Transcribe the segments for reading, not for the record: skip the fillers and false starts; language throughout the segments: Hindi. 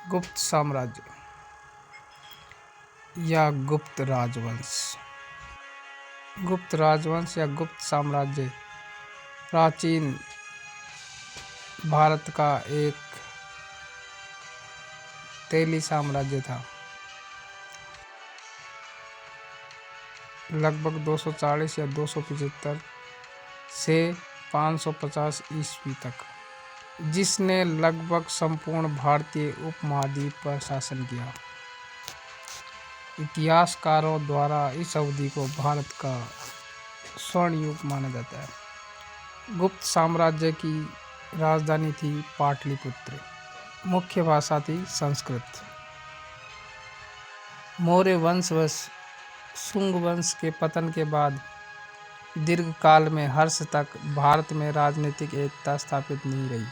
गुप्त साम्राज्य या गुप्त राजवंश। गुप्त राजवंश या गुप्त साम्राज्य प्राचीन भारत का एक तेली साम्राज्य था। लगभग 240 या 275 से 550 ईस्वी तक, जिसने लगभग संपूर्ण भारतीय उपमहाद्वीप पर शासन किया। इतिहासकारों द्वारा इस अवधि को भारत का स्वर्ण युग माना जाता है। गुप्त साम्राज्य की राजधानी थी पाटलिपुत्र। मुख्य भाषा थी संस्कृत। मौर्य वंश व शुंग वंश के पतन के बाद दीर्घ काल में हर्ष तक भारत में राजनीतिक एकता स्थापित नहीं रही।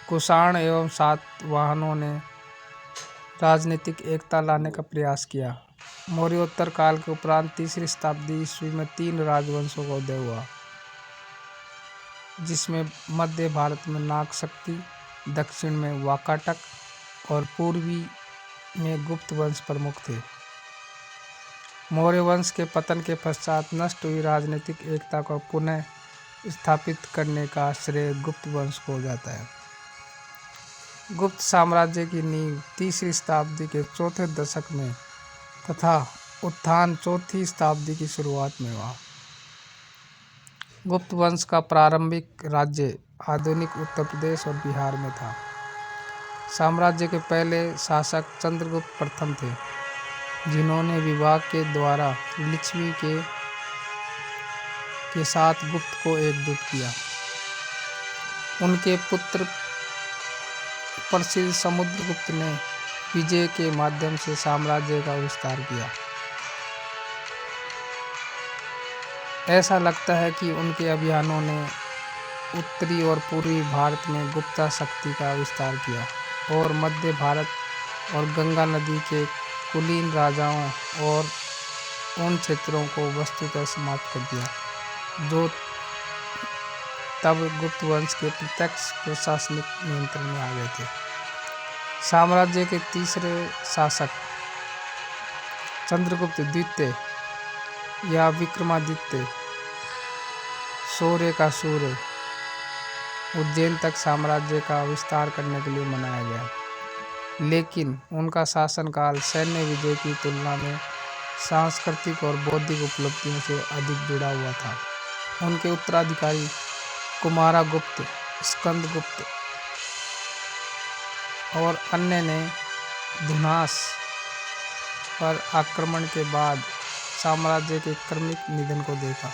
कुषाण एवं सातवाहनों ने राजनीतिक एकता लाने का प्रयास किया। मौर्योत्तर काल के उपरांत तीसरी शताब्दी ईस्वी में 3 राजवंशों का उदय हुआ, जिसमें मध्य भारत में नागशक्ति, दक्षिण में वाकाटक और पूर्वी में गुप्त वंश प्रमुख थे। मौर्य वंश के पतन के पश्चात नष्ट हुई राजनीतिक एकता को पुनः स्थापित करने का श्रेय गुप्त वंश को जाता है। गुप्त साम्राज्य की नींव तीसरी शताब्दी के चौथे दशक में तथा उत्थान चौथी शताब्दी की शुरुआत में हुआ। गुप्त वंश का प्रारंभिक राज्य आधुनिक उत्तर प्रदेश और बिहार में था। साम्राज्य के पहले शासक चंद्रगुप्त प्रथम थे, जिन्होंने विवाह के द्वारा लिच्छवी के साथ गुप्त को एकजुट किया। उनके पुत्र प्रसिद्ध समुद्रगुप्त ने विजय के माध्यम से साम्राज्य का विस्तार किया। ऐसा लगता है कि उनके अभियानों ने उत्तरी और पूर्वी भारत में गुप्ता शक्ति का विस्तार किया और मध्य भारत और गंगा नदी के कुलीन राजाओं और उन क्षेत्रों को वस्तुतः समाप्त कर दिया, जो तब गुप्त वंश के प्रत्यक्ष प्रशासनिक नियंत्रण में आ गए थे। साम्राज्य के तीसरे शासक चंद्रगुप्त द्वितीय या विक्रमादित्य, शौर्य का सूर्य, उज्जैन तक साम्राज्य का विस्तार करने के लिए मनाया गया, लेकिन उनका शासनकाल सैन्य विजय की तुलना में सांस्कृतिक और बौद्धिक उपलब्धियों से अधिक जुड़ा हुआ था। उनके उत्तराधिकारी कुमारगुप्त, स्कंदगुप्त और अन्य ने धुनास पर आक्रमण के बाद साम्राज्य के क्रमिक निधन को देखा।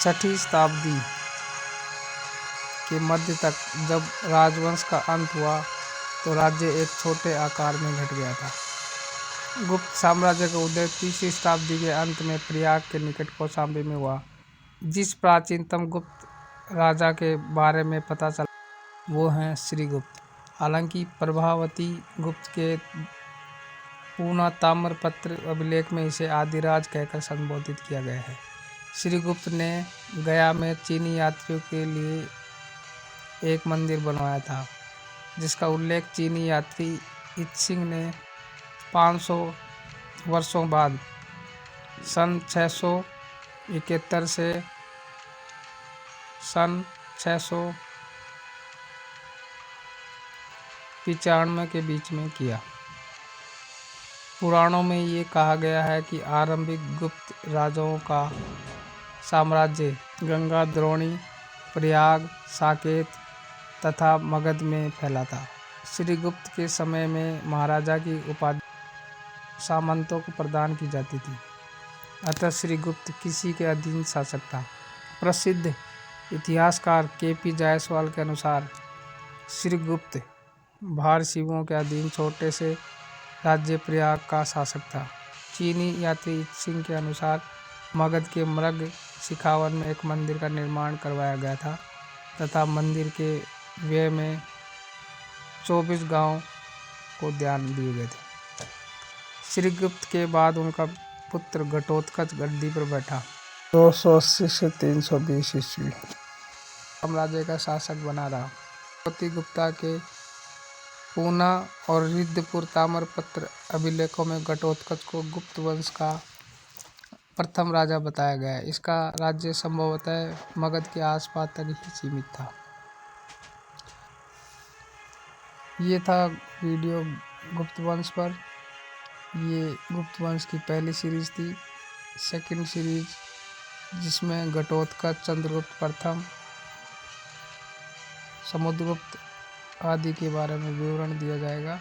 छठी शताब्दी के मध्य तक जब राजवंश का अंत हुआ तो राज्य एक छोटे आकार में घट गया था। गुप्त साम्राज्य का उदय तीसरी शताब्दी के अंत में प्रयाग के निकट कौशाम्बी में हुआ। जिस प्राचीनतम गुप्त राजा के बारे में पता चला वो हैं श्रीगुप्त। हालांकि प्रभावती गुप्त के पूना ताम्रपत्र अभिलेख में इसे आदिराज कहकर संबोधित किया गया है। श्रीगुप्त ने गया में चीनी यात्रियों के लिए एक मंदिर बनवाया था, जिसका उल्लेख चीनी यात्री इत्सिंग ने 500 वर्षों बाद सन 671 से सन 695 के बीच में किया। पुराणों में ये कहा गया है कि आरंभिक गुप्त राजाओं का साम्राज्य गंगा, द्रोणी, प्रयाग, साकेत तथा मगध में फैला था। श्रीगुप्त के समय में महाराजा की उपाधि सामंतों को प्रदान की जाती थी, अतः श्रीगुप्त किसी के अधीन शासक था। प्रसिद्ध इतिहासकार के.पी. जायसवाल के अनुसार श्रीगुप्त भारशिवों के अधीन छोटे से राज्य प्रयाग का शासक था। चीनी यात्री इत्सिंग के अनुसार मगध के मृग शिखावन में एक मंदिर का निर्माण करवाया गया था तथा मंदिर के व्यय में 24 गांव को दान दिए गए थे। श्रीगुप्त के बाद उनका पुत्र घटोत्कच गद्दी पर बैठा। 280 से 320 ईस्वी साम्राज्य का शासक बना रहा। गुप्ता के पूना और रिद्धपुर ताम्रपत्र अभिलेखों में घटोत्कच को गुप्त वंश का प्रथम राजा बताया गया है। इसका राज्य संभवतः मगध के आसपास तक ही सीमित था। ये था वीडियो गुप्त वंश पर। ये गुप्त वंश की पहली सीरीज थी। सेकंड सीरीज जिसमें घटोत्कच, चंद्रगुप्त प्रथम, समुद्रगुप्त आदि के बारे में विवरण दिया जाएगा।